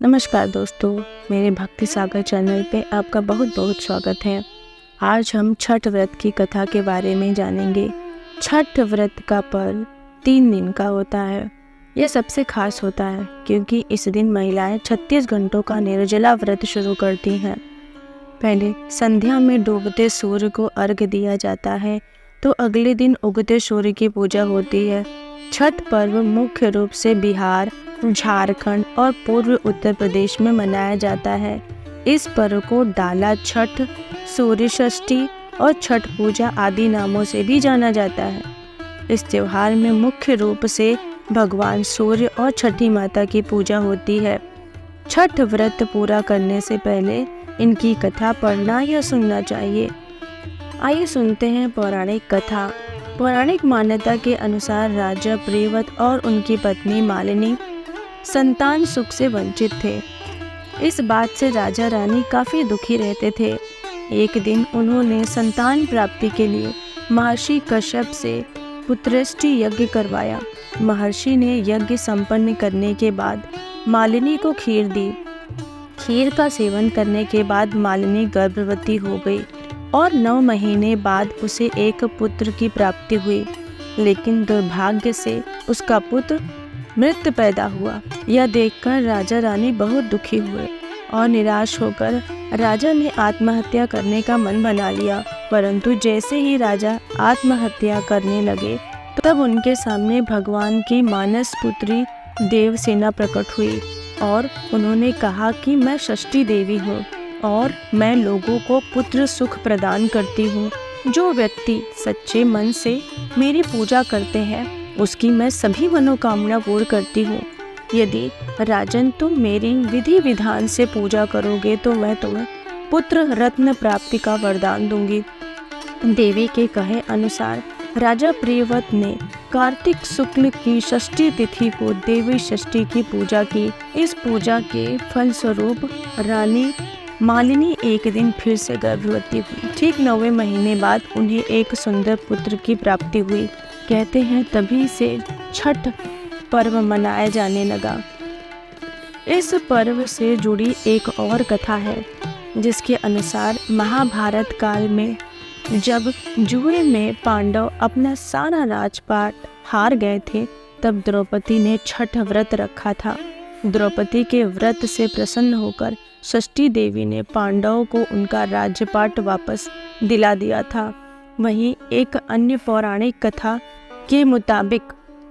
नमस्कार दोस्तों, मेरे भक्ति सागर चैनल पे आपका बहुत बहुत स्वागत है। आज हम छठ व्रत की कथा के बारे में जानेंगे। छठ व्रत का पर्व 3 दिन का होता है। यह सबसे खास होता है क्योंकि इस दिन महिलाएं 36 घंटों का निर्जला व्रत शुरू करती हैं। पहले संध्या में डूबते सूर्य को अर्घ्य दिया जाता है तो अगले दिन उगते सूर्य की पूजा होती है। छठ पर्व मुख्य रूप से बिहार, झारखंड और पूर्व उत्तर प्रदेश में मनाया जाता है। इस पर्व को डाला छठ, सूर्य षष्ठी और छठ पूजा आदि नामों से भी जाना जाता है। इस त्योहार में मुख्य रूप से भगवान सूर्य और छठी माता की पूजा होती है। छठ व्रत पूरा करने से पहले इनकी कथा पढ़ना या सुनना चाहिए। आइए सुनते हैं पौराणिक कथा। पौराणिक मान्यता के अनुसार राजा प्रियव्रत और उनकी पत्नी मालिनी संतान सुख से वंचित थे। इस बात से राजा रानी काफ़ी दुखी रहते थे। एक दिन उन्होंने संतान प्राप्ति के लिए महर्षि कश्यप से पुत्रेष्टि यज्ञ करवाया। महर्षि ने यज्ञ संपन्न करने के बाद मालिनी को खीर दी। खीर का सेवन करने के बाद मालिनी गर्भवती हो गई और 9 महीने बाद उसे एक पुत्र की प्राप्ति हुई, लेकिन दुर्भाग्य से उसका पुत्र मृत पैदा हुआ। यह देखकर राजा रानी बहुत दुखी हुए और निराश होकर राजा ने आत्महत्या करने का मन बना लिया। परंतु जैसे ही राजा आत्महत्या करने लगे तब उनके सामने भगवान की मानस पुत्री देवसेना प्रकट हुई और उन्होंने कहा कि मैं षष्ठी देवी हूँ और मैं लोगों को पुत्र सुख प्रदान करती हूँ। जो व्यक्ति सच्चे मन से मेरी पूजा करते हैं उसकी मैं सभी मनोकामना पूर्ण करती हूँ। यदि राजन तुम मेरी विधि विधान से पूजा करोगे तो मैं तुम्हें पुत्र रत्न प्राप्ति का वरदान दूंगी। देवी के कहे अनुसार राजा प्रियव्रत ने कार्तिक शुक्ल की षष्ठी तिथि को देवी षष्ठी की पूजा की। इस पूजा के फलस्वरूप रानी मालिनी एक दिन फिर से गर्भवती हुई। ठीक 9वें महीने बाद उन्हें एक सुंदर पुत्र की प्राप्ति हुई। कहते हैं तभी से छठ पर्व मनाया जाने लगा। इस पर्व से जुड़ी एक और कथा है जिसके अनुसार महाभारत काल में जब जुए में पांडव अपना सारा राजपाट हार गए थे तब द्रौपदी ने छठ व्रत रखा था। द्रौपदी के व्रत से प्रसन्न होकर षष्ठी देवी ने पांडवों को उनका राज्यपाट वापस दिला दिया था। वहीं एक अन्य पौराणिक कथा के मुताबिक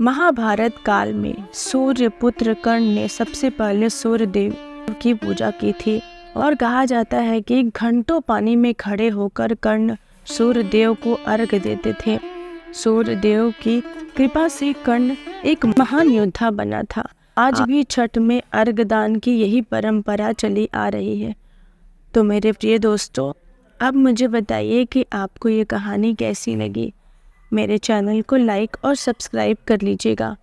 महाभारत काल में सूर्य पुत्र कर्ण ने सबसे पहले सूर्य देव की पूजा की थी और कहा जाता है कि घंटों पानी में खड़े होकर कर्ण सूर्य देव को अर्घ्य देते थे। सूर्य देव की कृपा से कर्ण एक महान योद्धा बना था। आज भी छठ में अर्घ्य दान की यही परंपरा चली आ रही है। तो मेरे प्रिय दोस्तों, अब मुझे बताइए कि आपको ये कहानी कैसी लगी। मेरे चैनल को लाइक और सब्सक्राइब कर लीजिएगा।